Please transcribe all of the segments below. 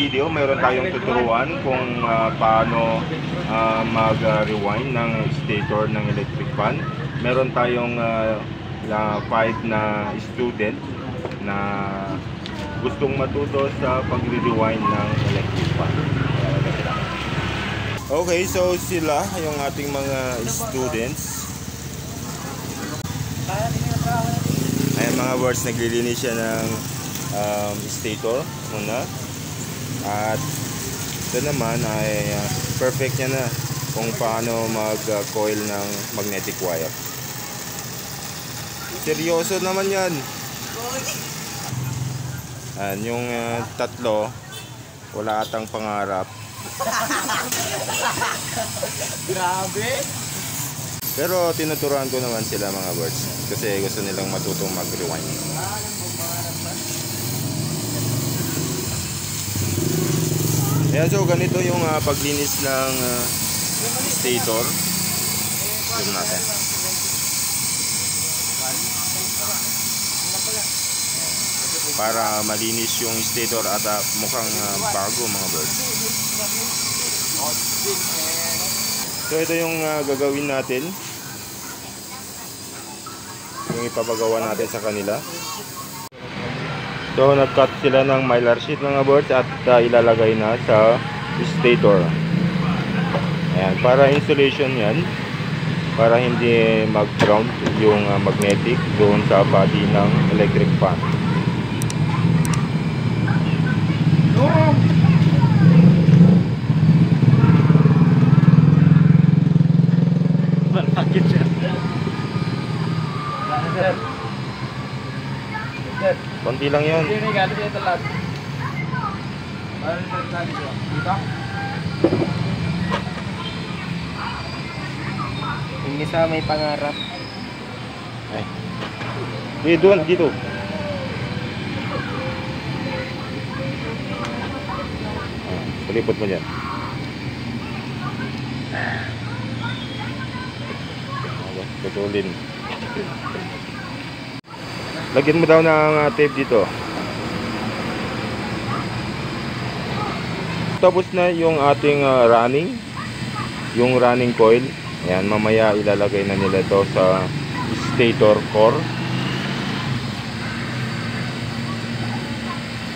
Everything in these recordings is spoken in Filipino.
video, mayroon tayong tuturuan kung paano mag-rewind ng stator ng electric fan. Meron tayong 5 na student na gustong matuto sa pag-rewind ng electric fan. Okay, so sila yung ating mga students. Ayan mga boards, naglilinis siya ng stator muna. At ito naman ay perfect niya na kung paano mag-coil ng magnetic wire. Seryoso naman yan. Ayan, yung tatlo, wala atang pangarap. Grabe. Pero tinuturuan ko naman sila mga birds kasi gusto nilang matutong mag-rewind. Ayan, so ganito yung paglinis ng stator. Tignan natin. Para malinis yung stator at mukhang bago mga birds. So ito yung gagawin natin. Yung ipapagawa natin sa kanila. So nag-cut sila ng mylar sheet mga birds at ilalagay na sa stator. Ayan, para insulation yan. Para hindi mag-ground yung magnetic doon sa body ng electric fan. Konti lang yun. Yung isa may pangarap. Ay. Doon, dito. Palipot mo dyan. Tutulin. Lagyan mo daw ng tape dito. Tapos na yung ating running. Yung running coil. Ayan, mamaya ilalagay na nila ito sa stator core.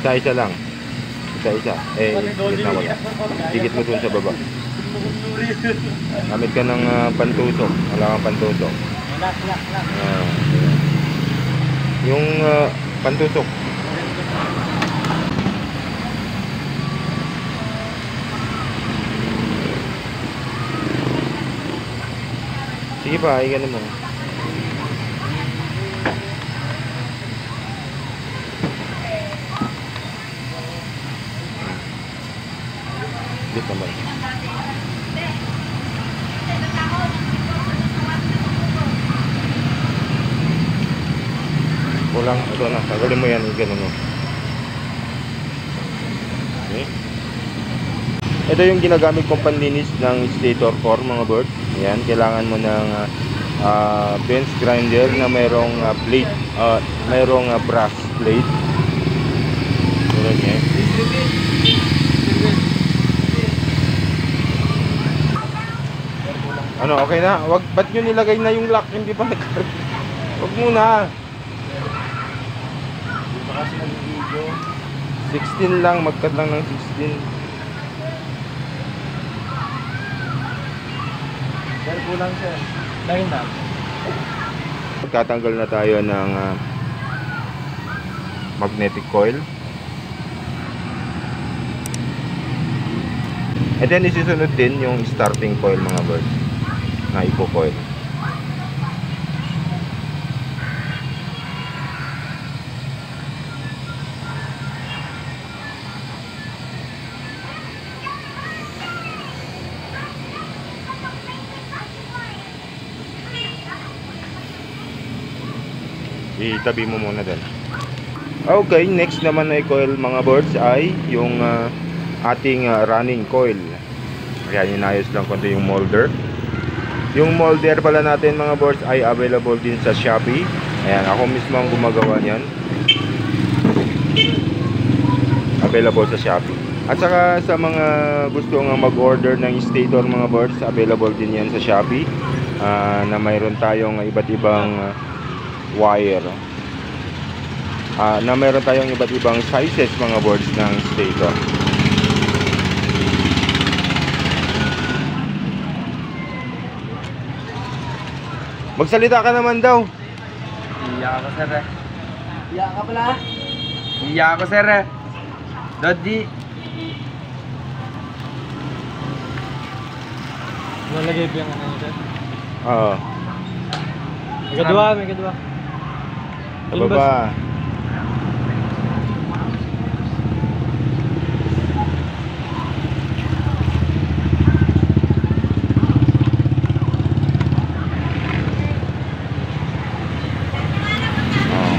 Isa-isa lang. Isa-isa. Gitna mo yan. Digit mo dun sa baba. Gamit ka ng pantusok. Wala kang pantusok. Yung pantusok. Sige pa, ganun mo. Dito naman. Kulang, ito na, tagalin mo yan, ganun mo. Okay. Ito yung ginagamit kong panlinis ng stator core mga birds. Ayan, kailangan mo ng bench grinder na mayroong blade, mayroong brass blade. Tulad niya. Ano, okay na? Ba't nyo nilagay na yung lock? Hindi pa nag-carry. Wag muna. 16 lang, mag-cut lang ng 16. Pero kulang siya. Lain na. Magtatanggal na tayo ng magnetic coil. And then isusunod din yung starting coil mga birds na ipo-coil. Itabi mo muna din. Okay, next naman na coil mga birds ay yung ating running coil. Ayan, inayos lang konti yung molder. Yung molder pala natin mga birds ay available din sa Shopee. Ayan, ako mismo ang gumagawa niyan. Available sa Shopee. At saka sa mga gusto nga mag-order ng stator mga birds, available din yan sa Shopee. Na mayroon tayong iba't ibang wire. Na mayroon tayong iba't ibang sizes mga birds ng stator. Magsalita ka naman daw. Iya ako, sir. Iya ka pala? Iya ako, sir. Dodi. Nalagay pa yung ano nyo, sir? Oo. May kadua, may kadua. Sa baba.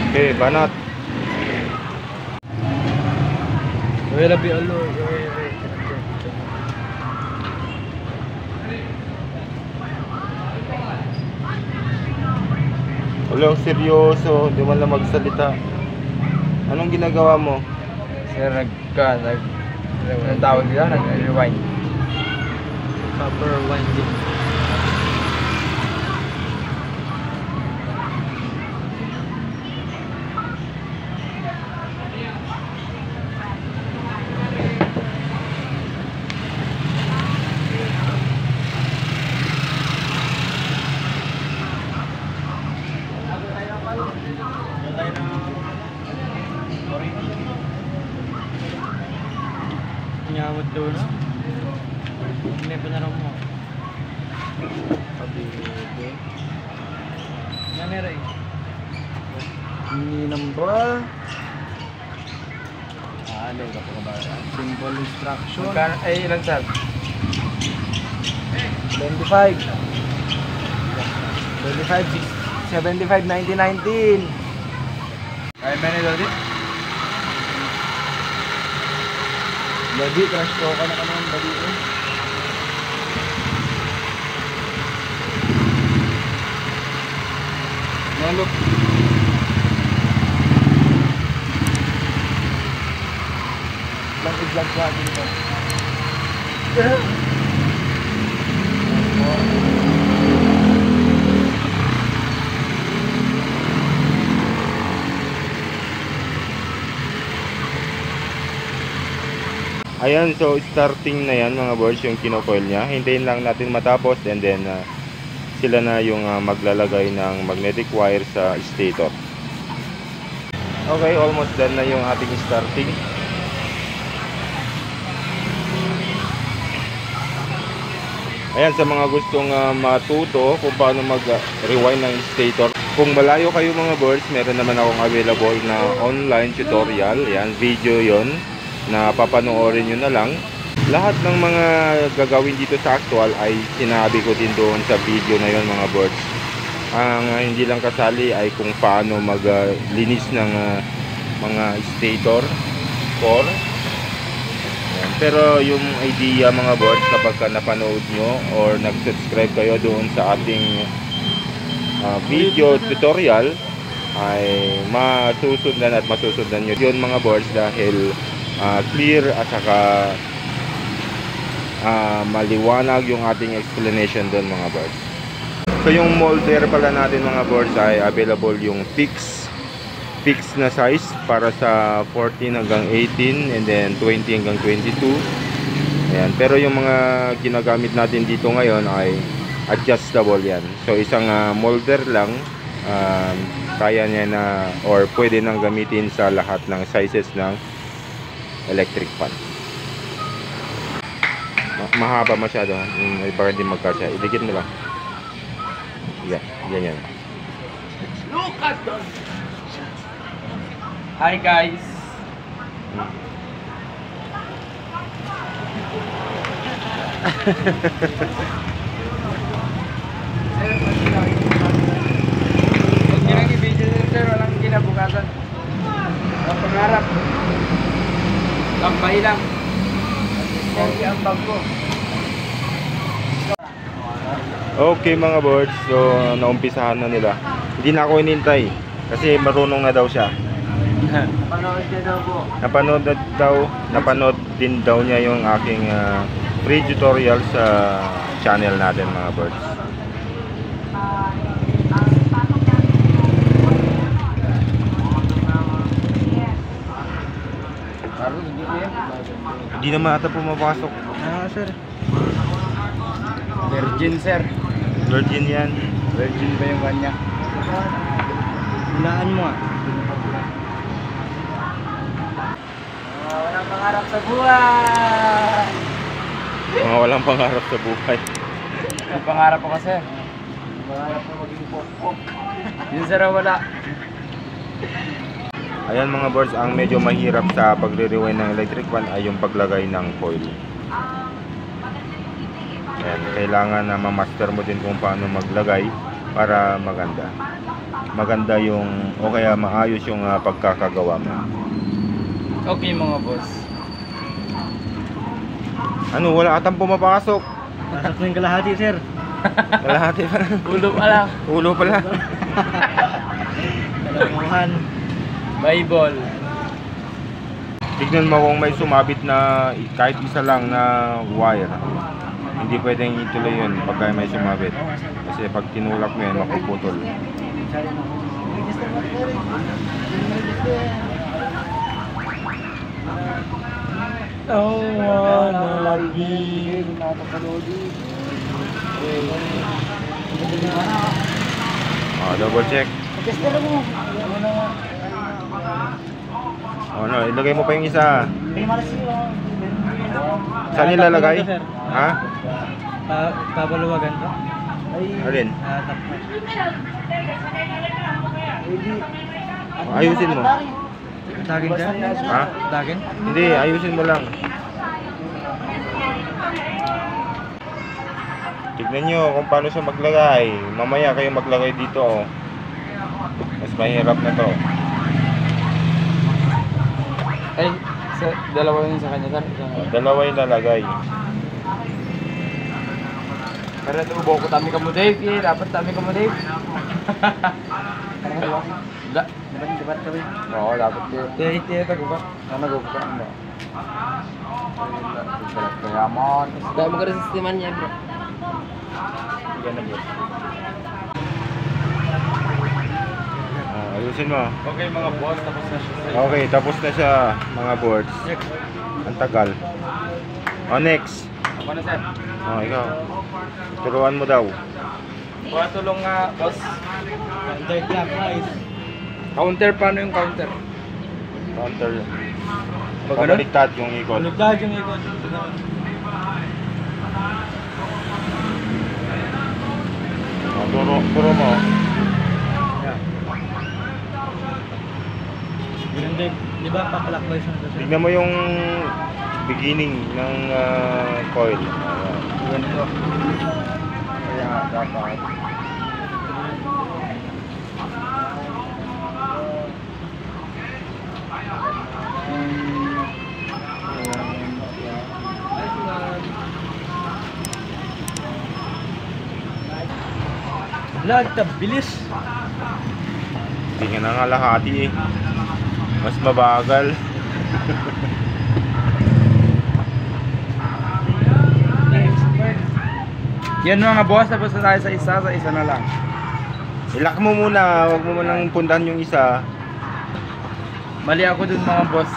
Okay, banat. Wala bi alo. Hello, seryoso, di man lang magsalita. Anong ginagawa mo? Sir, anong tawag nila? Nag-rewind. Proper winding. Nyawad doon na. Hindi pa na mo. Pabili. Nanera eh. Hindi namba. Ano ka pa ba? Simple instruction. Magkano? Ay, ilan sir? 25. 75, 90, 19. Kaya ba na Lodi? Lodi, trash talk ka na ka naman, Lodi. Nalok. Vlog ko atin ito. Ayan, so starting na yan mga birds yung kinocoil niya. Hintayin lang natin matapos and then sila na yung maglalagay ng magnetic wire sa stator. Okay, almost done na yung ating starting. Ayan, sa mga gustong matuto kung paano mag-rewind ng stator. Kung malayo kayo mga birds, meron naman akong available na online tutorial. Ayan, video yon na papanoorin nyo na lang. Lahat ng mga gagawin dito sa actual ay sinabi ko din doon sa video na yon mga birds. Ang hindi lang kasali ay kung paano maglinis ng mga stator core. Ayan. Pero yung idea mga birds, kapag napanood nyo or nag-subscribe kayo doon sa ating video tutorial, ay masusundan at masusundan nyo yun mga birds dahil clear at saka maliwanag yung ating explanation doon mga birds. So yung molder pala natin mga birds ay available yung fix na size para sa 14 hanggang 18 and then 20 hanggang 22. Ayan. Pero yung mga ginagamit natin dito ngayon ay adjustable yan. So isang molder lang kaya niya na or pwede nang gamitin sa lahat ng sizes ng electric fan. Mahaba masyado, baka hindi magkasya. Idikit mo lang. Yeah, ganyan. Look at that! Hi guys! Huwag nyo lang i-video nyo sir, walang kinabukasan. Ang pangarap. Lambay lang. Hindi ang bag ko. Okay mga birds, so naumpisahan na nila. Hindi na ako inintay kasi marunong na daw siya. Panood niya daw po. Napanood din daw niya yung aking free tutorial sa channel natin mga birds. Hindi naman ata pumapasok. Sir. Virgin, sir. Virgin yan. Virgin ba yung kanya? Hulaan mo walang pangarap sa buhay. Mga walang pangarap sa buhay. May pangarap ako, sir. Pangarap ko maging pok-pok. Yun, sir, wala. Ayan mga birds, ang medyo mahirap sa pagre-rewind ng electric fan ay yung paglagay ng coil. Ayan, kailangan na ma-master mo din kung paano maglagay para maganda yung o kaya maayos yung pagkakagawa mo. Okay mga boss. Ano, wala atang pumapasok. Pasok na yung kalahati, sir. Kalahati pa. Ulo pa lang. Ulo pala. Kalamuhan. Bible. Tignan mo kung may sumabit na kahit isa lang na wire. Hindi pwedeng ituloy yun pagka may sumabit. Kasi pag tinulak mo yun, mapuputol. Oh, lagi. Double check. No, ilagay mo pa yung isa. Saan nilalagay? Ha? Papaluwagan to? Alin? Takbo. Ayusin mo. Dagin ka? Ha? Dagin? Hindi, ayusin mo lang. Tignan nyo kung paano siya maglagay. Mamaya kayo maglagay dito. Oh. Mas mahirap na to. Ay, dalawa yun sa kanya, sir. Dalawa yung lalagay. Pero tubo ko tami ka mo, Dave. Dapat tami ka mo, Dave. Da. Dapat kami. Oo, dapat din. Tiyo, tagupa. Ano nagupa? Ano? Kayamon. Dahil mo ka rin sa sistema niya, bro. Sige na, bro. Ayusin mo. Okay, mga boss. Tapos na siya. Okay, tapos na siya, mga boards. Ang tagal. Next. Ako na, sir. Ikaw. Turuan mo daw. Kuha tulong nga, boss. Counterclockwise. Counter, paano yung counter? Counter. Pag ano? Pabaliktad yung ikot. Baliktad yung ikot. Turo mo. Di ba pa-clockwise na ito? Tignan mo yung beginning ng coil. Ganito. Kaya dapat. Lag, bilis. Hindi nga nangalahati eh. Mas mabagal. Yan mga boss, tapos na tayo sa isa na lang. Ilak mo muna, wag mo munang puntahan yung isa. Mali ako dun mga boss.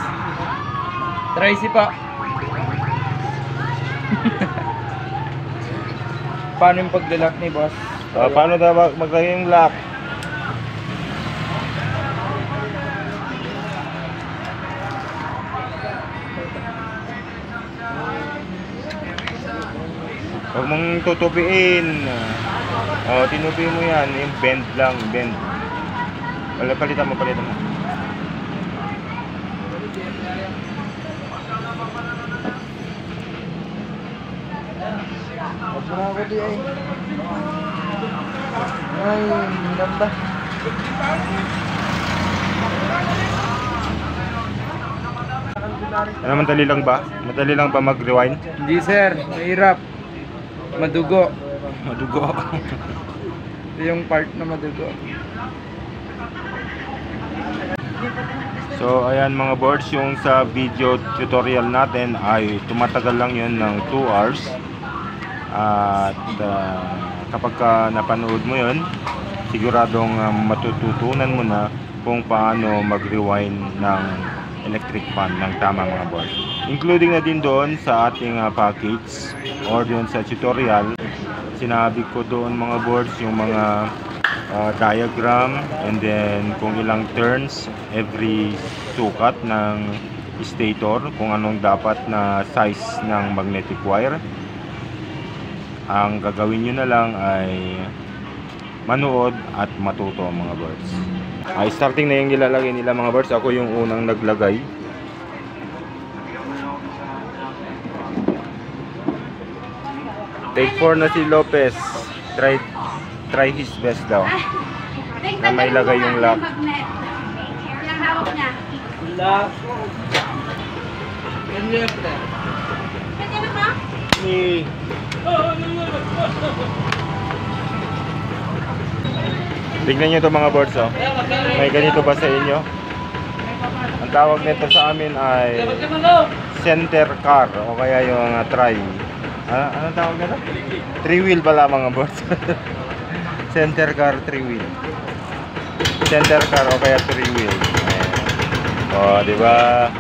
Tracy pa. Paano yung paglalak ni boss? Paano daw maglagay yung lock? Huwag mong tutupiin. Tinupi mo yan. Yung bend lang, bend. Palitan mo. Huwag mo ako di ay. Ay, hinam ba? Madali lang ba? Madali lang ba mag-rewind? Hindi sir, mahirap. Madugo. Madugo. Ito yung part na madugo. So ayan mga boards, yung sa video tutorial natin ay tumatagal lang yun ng 2 hours. At kapag napanood mo yun, siguradong matututunan mo na kung paano mag-rewind ng electric fan ng tama mga boards. Including na din doon sa ating package or doon sa tutorial, sinabi ko doon mga boards yung mga diagram and then kung ilang turns every sukat ng stator, kung anong dapat na size ng magnetic wire. Ang gagawin nyo na lang ay manood at matuto mga birds. Ay starting na yung nilalagay nila mga birds. Ako yung unang naglagay. Take 4 na si Lopez. Try his best daw na may lagay yung lock. Yung hawak niya. Lock. Ganyan. Pwede na ba? Tignan nyo ito mga birds, oh. May ganito ba sa inyo? Ang tawag nito sa amin ay center car o kaya yung tri. Anong tawag nito? 3 wheel pala mga birds. Center car 3 wheel. Center car o kaya 3 wheel. O, di ba?